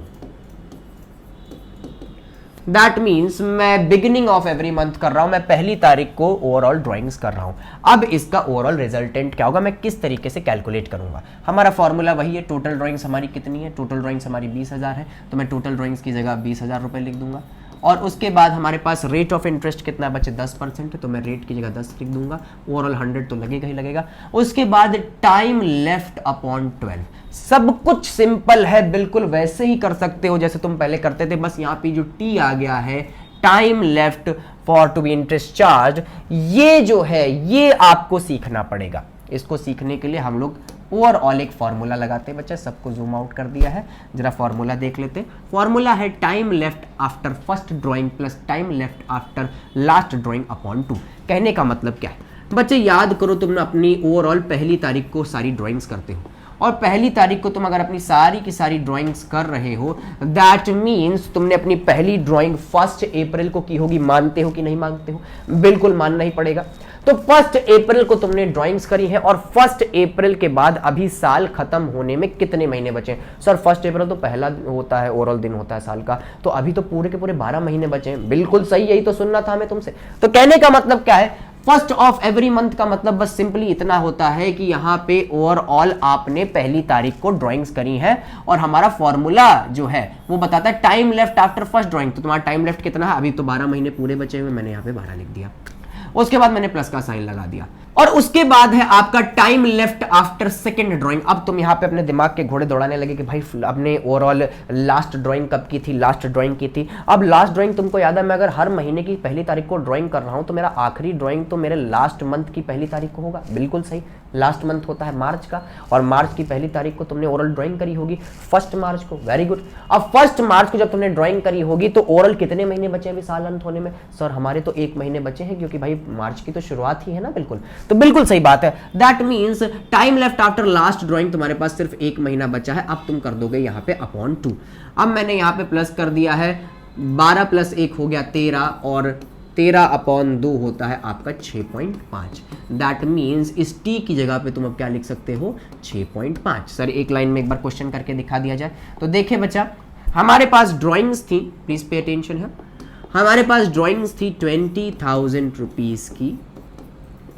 [SPEAKER 1] दैट मीन्स मैं बिगिनिंग ऑफ एवरी मंथ कर रहा हूं, मैं पहली तारीख को ओवरऑल ड्राइंग्स कर रहा हूं। अब इसका ओवरऑल रिजल्टेंट क्या होगा, मैं किस तरीके से कैलकुलेट करूंगा। हमारा फॉर्मूला वही है, टोटल ड्राइंग्स हमारी कितनी है, टोटल ड्राइंग्स हमारी 20,000 है, तो मैं टोटल ड्राइंग्स की जगह 20,000 रुपए लिख दूंगा। और उसके बाद हमारे पास रेट ऑफ इंटरेस्ट कितना बचे 10% है, तो मैं रेट की जगह 10 लिख दूंगा, ओवरऑल 100 तो लगेगा ही लगेगा। उसके बाद टाइम लेफ्ट अपॉन 12, सब कुछ सिंपल है, बिल्कुल वैसे ही कर सकते हो जैसे तुम पहले करते थे, बस यहाँ पे जो टी आ गया है time left for to be interest charge, ये जो है ये आपको सीखना पड़ेगा। इसको सीखने के लिए हम लोग ओवरऑल एक फॉर्मूला लगाते हैं बच्चा, सबको जूम आउट कर दिया है, जरा फॉर्मूला देख लेते हैं। फॉर्मूला है time left after first drawing plus time left after last drawing upon 2। कहने का मतलब क्या है बच्चे, याद करो तुमने अपनी ओवरऑल पहली तारीख को सारी ड्राइंग्स करते हो, और पहली तारीख को तुम अगर अपनी सारी की सारी ड्राइंग्स कर रहे हो, दैट मीन्स तुमने अपनी पहली ड्राइंग 1 अप्रैल को की होगी। मानते हो कि नहीं मानते हो? बिल्कुल मानना ही पड़ेगा। तो 1 अप्रैल को तुमने ड्राइंग्स करी है, और 1 अप्रैल के बाद अभी साल खत्म होने में कितने महीने बचे? सर 1 अप्रैल तो पहला होता है, ओवरऑल दिन होता है साल का, तो अभी तो पूरे के पूरे 12 महीने बचे हैं। बिल्कुल सही, यही तो सुनना था हमें तुमसे। तो कहने का मतलब क्या है, फर्स्ट ऑफ एवरी मंथ का मतलब बस सिंपली इतना होता है कि यहां पे ओवरऑल आपने पहली तारीख को ड्राइंग्स करी है, और हमारा फॉर्मूला जो है वो बताता है time left after first drawing. तो तुम्हारा टाइम लेफ्ट कितना है? अभी तो 12 महीने पूरे बचे हुए, मैंने यहाँ पे 12 लिख दिया। उसके बाद मैंने प्लस का साइन लगा दिया, और उसके बाद है आपका time left after second drawing. अब तुम यहाँ पे अपने दिमाग के घोड़े दौड़ाने लगे कि भाई अपने ओवरऑल लास्ट ड्राइंग कब की थी, लास्ट ड्राइंग की थी। अब लास्ट ड्राइंग तुमको याद है, मैं अगर हर महीने की पहली तारीख को ड्राइंग कर रहा हूं तो मेरा आखिरी ड्राइंग तो मेरे लास्ट मंथ की पहली तारीख को होगा। बिल्कुल सही, लास्ट मंथ होता है मार्च का, और मार्च की पहली तारीख को तुमने ओवरऑल ड्राइंग करी होगी 1 मार्च को। Very good. अब 1 मार्च को जब तुमने ड्राइंग करी होगी तो ओवरऑल कितने महीने बचे अभी साल अंत होने में? सर हमारे तो 1 महीने बचे हैं, क्योंकि भाई मार्च की तो शुरुआत ही है ना। बिल्कुल, तो बिल्कुल सही बात है। That means time left after last drawing तुम्हारे पास सिर्फ 1 महीना बचा है। अब तुम कर दोगे यहाँ पे अपॉन 2। अब मैंने यहाँ पे प्लस कर दिया है, 12 + 1 हो गया 13, और 13 अपॉन 2 होता है आपका 6.5। दैट मीन्स इस टी की जगह पे तुम अब क्या लिख सकते हो? 6.5। सर एक लाइन में एक बार क्वेश्चन करके दिखा दिया जाए तो देखिए बच्चा, हमारे पास ड्राइंग्स थी, प्लीज पे अटेंशन है, हमारे पास ड्राइंग्स थी 20,000 रुपीज की,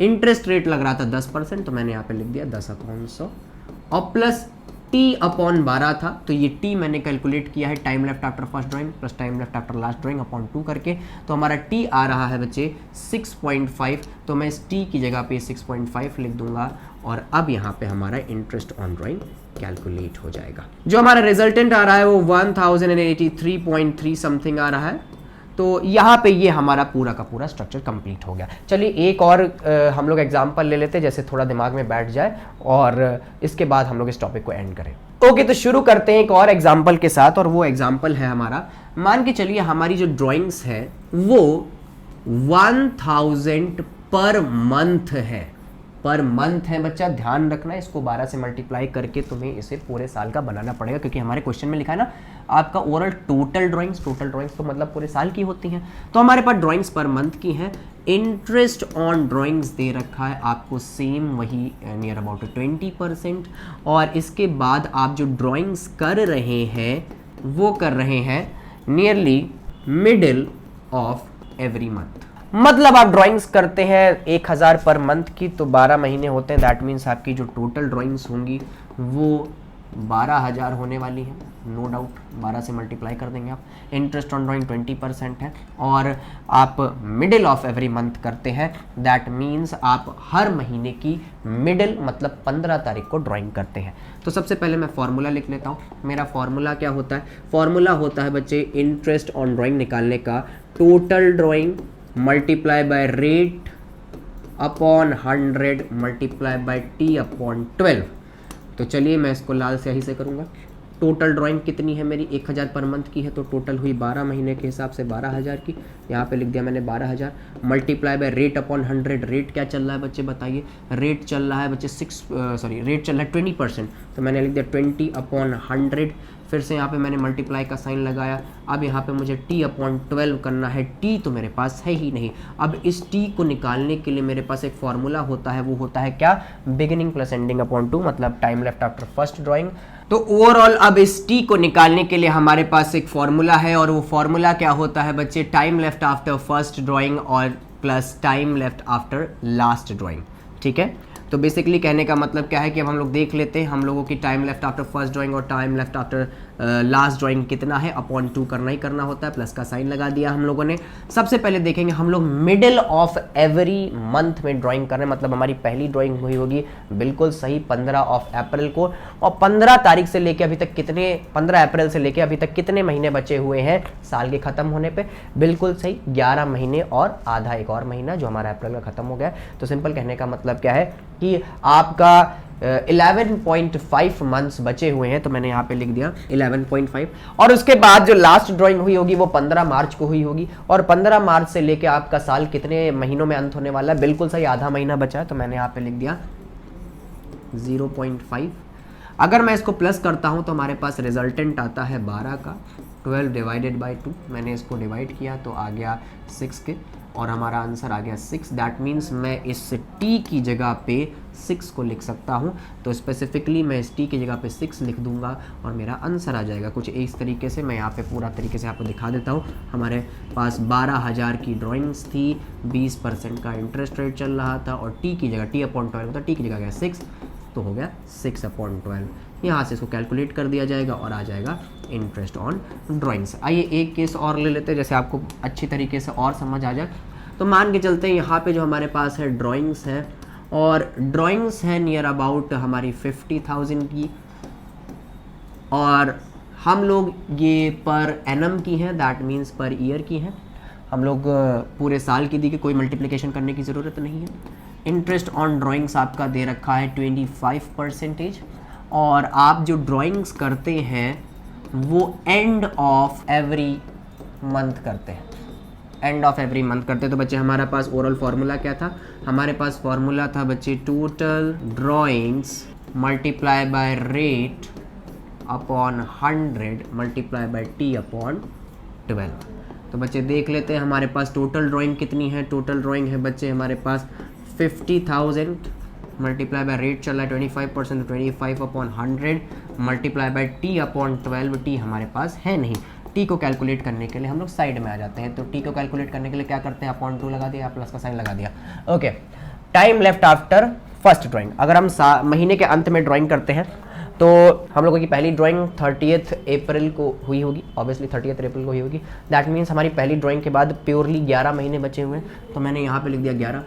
[SPEAKER 1] इंटरेस्ट रेट लग रहा था 10%, तो मैंने यहाँ पे लिख दिया 10/100, और प्लस टी अपॉन 12 था, तो ये टी मैंने कैलकुलेट किया है time left after first drawing plus time left after last drawing upon 2 करके, तो हमारा टी आ रहा है बच्चे 6.5। तो मैं इस टी की जगह पे 6.5 लिख दूंगा, और अब यहाँ पे हमारा इंटरेस्ट ऑन ड्राइंग कैलकुलेट हो जाएगा। जो हमारा रिजल्टेंट आ रहा है वो 1083.3 समथिंग आ रहा है। तो यहाँ पे ये हमारा पूरा का पूरा स्ट्रक्चर कंप्लीट हो गया। चलिए एक और हम लोग एग्जांपल ले लेते हैं, जैसे थोड़ा दिमाग में बैठ जाए, और इसके बाद हम लोग इस टॉपिक को एंड करें। ओके, तो शुरू करते हैं एक और एग्जांपल के साथ, और वो एग्जांपल है हमारा, मान के चलिए हमारी जो ड्राइंग्स है वो 1000 पर मंथ है, पर मंथ है बच्चा, ध्यान रखना इसको 12 से मल्टीप्लाई करके तुम्हें इसे पूरे साल का बनाना पड़ेगा, क्योंकि हमारे क्वेश्चन में लिखा है ना आपका ओवरऑल टोटल ड्राइंग्स तो मतलब पूरे साल की होती हैं। तो हमारे पास ड्राइंग्स पर मंथ की हैं, इंटरेस्ट ऑन ड्राइंग्स दे रखा है आपको सेम वही नियर अबाउट 20%, और इसके बाद आप जो ड्राइंग्स कर रहे हैं वो कर रहे हैं nearly middle of every month. मतलब आप ड्राइंग्स करते हैं 1000 पर मंथ की, तो 12 महीने होते हैं, दैट मीन्स आपकी जो टोटल ड्राइंग्स होंगी वो 12,000 होने वाली है, नो डाउट। 12 से मल्टीप्लाई कर देंगे आप। इंटरेस्ट ऑन ड्राइंग 20% है, और आप मिडिल ऑफ एवरी मंथ करते हैं, दैट मीन्स आप हर महीने की मिडिल मतलब 15 तारीख को ड्राइंग करते हैं। तो सबसे पहले मैं फॉर्मूला लिख लेता हूँ। मेरा फॉर्मूला क्या होता है? फॉर्मूला होता है बच्चे इंटरेस्ट ऑन ड्राइंग निकालने का, total drawing multiply by rate upon 100 multiply by T upon 12। तो चलिए मैं इसको लाल स्याही से करूँगा। टोटल ड्राइंग कितनी है मेरी? 1000 पर मंथ की है, तो टोटल हुई 12 महीने के हिसाब से 12,000 की, यहाँ पे लिख दिया मैंने 12,000 multiply by rate upon 100। Rate क्या चल रहा है बच्चे बताइए? रेट चल रहा है बच्चे रेट चल रहा है 20%, तो मैंने लिख दिया 20 अपॉन 100। फिर से यहाँ पे मैंने मल्टीप्लाई का साइन लगाया। अब यहाँ पे मुझे t अपॉन 12 करना है। t तो मेरे पास है ही नहीं। अब इस t को निकालने के लिए मेरे पास एक फॉर्मूला होता है, वो होता है क्या? बिगिनिंग प्लस एंडिंग अपॉन 2, मतलब time left after first drawing. तो ओवरऑल अब इस t को निकालने के लिए हमारे पास एक फॉर्मूला है, और वो फॉर्मूला क्या होता है बच्चे? Time left after first drawing और plus time left after last drawing. ठीक है, तो बेसिकली कहने का मतलब क्या है कि अब हम लोग देख लेते हैं हम लोगों की time left after first drawing और time left after last drawing कितना है अपॉन 2 करना ही करना होता है, प्लस का साइन लगा दिया हम लोगों ने। सबसे पहले देखेंगे हम लोग मिडिल ऑफ एवरी मंथ में ड्राइंग कर रहे हैं, मतलब हमारी पहली ड्राइंग हुई होगी बिल्कुल सही 15 अप्रैल को, और 15 तारीख से लेके अभी तक कितने 15 अप्रैल से लेके अभी तक कितने महीने बचे हुए हैं साल के खत्म होने पे? बिल्कुल सही 11 महीने और आधा एक और महीना जो हमारा अप्रैल का खत्म हो गया। तो सिंपल कहने का मतलब क्या है कि आपका 11.5 मंथ्स बचे हुए हैं, तो मैंने यहाँ पे लिख दिया 11.5। और उसके बाद जो लास्ट ड्राइंग हुई होगी वो 15 मार्च को हुई होगी, और 15 मार्च से लेके आपका साल कितने महीनों में अंत होने वाला है? बिल्कुल सही आधा महीना बचा है, तो मैंने यहाँ पे लिख दिया 0.5। अगर मैं इसको प्लस करता हूँ तो हमारे पास रिजल्टेंट आता है 12 का, 12 डिवाइडेड बाई 2, मैंने इसको डिवाइड किया तो आ गया 6 के, और हमारा आंसर आ गया 6। दैट मीन्स मैं इस t की जगह पे 6 को लिख सकता हूँ, तो स्पेसिफिकली मैं इस t की जगह पे 6 लिख दूंगा और मेरा आंसर आ जाएगा कुछ इस तरीके से। मैं यहाँ पे पूरा तरीके से आपको दिखा देता हूँ। हमारे पास 12,000 की ड्राइंग्स थी, 20% का इंटरेस्ट रेट चल रहा था, और t की जगह t/12 होता, t की जगह गया 6, तो हो गया 6/12। यहाँ से इसको कैलकुलेट कर दिया जाएगा और आ जाएगा इंटरेस्ट ऑन ड्राइंग्स। आइए एक केस और ले लेते हैं, जैसे आपको अच्छी तरीके से और समझ आ जाए। तो मान के चलते हैं यहाँ पे जो हमारे पास है ड्राइंग्स है, और ड्राइंग्स है नियर अबाउट हमारी 50,000 की, और हम लोग ये पर एनम की हैं, दैट मीन्स पर ईयर की हैं। हम लोग पूरे साल की दी कि कोई मल्टीप्लिकेशन करने की ज़रूरत नहीं है। इंटरेस्ट ऑन ड्राइंग्स आपका दे रखा है 25%, और आप जो ड्राइंग्स करते हैं वो एंड ऑफ एवरी मंथ करते हैं, एंड ऑफ एवरी मंथ करते हैं। तो बच्चे हमारे पास ओवरऑल फार्मूला क्या था? हमारे पास फार्मूला था बच्चे total drawings multiply by rate upon 100 multiply by t/12। तो बच्चे देख लेते हैं हमारे पास टोटल ड्राइंग कितनी है। टोटल ड्राइंग है बच्चे हमारे पास 50,000 मल्टीप्लाई बाय रेट चल रहा है 25%, 25/100 मल्टीप्लाई बाय t/12। t हमारे पास है नहीं, t को कैलकुलेट करने के लिए हम लोग साइड में आ जाते हैं। तो t को कैलकुलेट करने के लिए क्या करते हैं? अपॉन 2 लगा दिया, प्लस का साइन लगा दिया। Okay, time left after first drawing. अगर हम महीने के अंत में ड्राइंग करते हैं तो हम लोगों की पहली ड्राइंग 30 अप्रैल को हुई होगी, ऑब्वियसली 30 अप्रैल को हुई होगी। दैट मीन्स हमारी पहली ड्राइंग के बाद प्योरली 11 महीने बचे हुए हैं, तो मैंने यहाँ पे लिख दिया 11।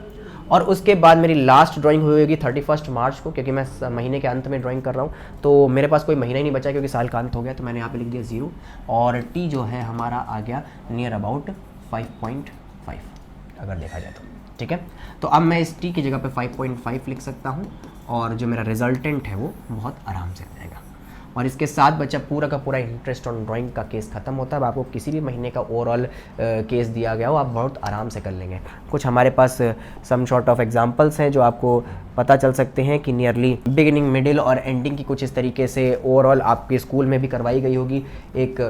[SPEAKER 1] और उसके बाद मेरी लास्ट ड्राइंग हुई होगी 31 मार्च को, क्योंकि मैं महीने के अंत में ड्राइंग कर रहा हूँ, तो मेरे पास कोई महीना ही नहीं बचा क्योंकि साल का अंत हो गया, तो मैंने यहाँ पे लिख दिया 0। और t जो है हमारा आ गया नियर अबाउट 5.5 अगर देखा जाए तो, ठीक है। तो अब मैं इस t की जगह पे 5.5 लिख सकता हूँ, और जो मेरा रिजल्टेंट है वो बहुत आराम से आ जाएगा। और इसके साथ बच्चा पूरा का पूरा इंटरेस्ट ऑन ड्राइंग का केस खत्म होता है। अब आपको किसी भी महीने का ओवरऑल केस दिया गया हो, आप बहुत आराम से कर लेंगे। कुछ हमारे पास सम शॉर्ट ऑफ एग्जांपल्स हैं जो आपको पता चल सकते हैं कि नियरली बिगिनिंग, मिडिल और एंडिंग की कुछ इस तरीके से ओवरऑल आपके स्कूल में भी करवाई गई होगी। एक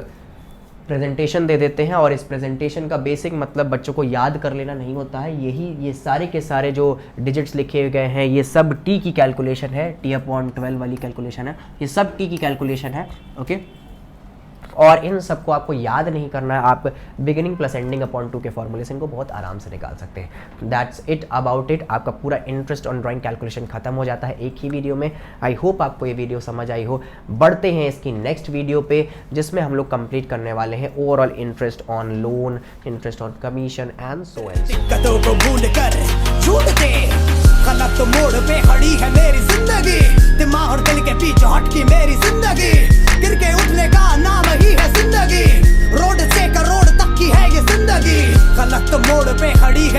[SPEAKER 1] प्रेजेंटेशन दे देते हैं, और इस प्रेजेंटेशन का बेसिक मतलब बच्चों को याद कर लेना नहीं होता है। ये सारे के सारे जो डिजिट्स लिखे गए हैं ये सब t की कैलकुलेशन है, t/12 वाली कैलकुलेशन है, ये सब t की कैलकुलेशन है। ओके, और इन सबको आपको याद नहीं करना है, आप बिगिनिंग प्लस एंडिंग अपॉन 2 के फॉर्मुलेशन को बहुत आराम से निकाल सकते हैं। That's it about it. आपका पूरा इंटरेस्ट ऑन ड्राइंग कैलकुलेशन खत्म हो जाता है एक ही वीडियो में। आई होप आपको ये वीडियो समझ आई हो। बढ़ते हैं इसकी नेक्स्ट वीडियो पे, जिसमें हम लोग कंप्लीट करने वाले हैं overall interest on loan, interest on commission and so and.
[SPEAKER 3] दिक्कतों को भूल कर छूट दे, गलत मोड़ पे खड़ी है मेरी जिंदगी, दिमाग और दिल के बीच हट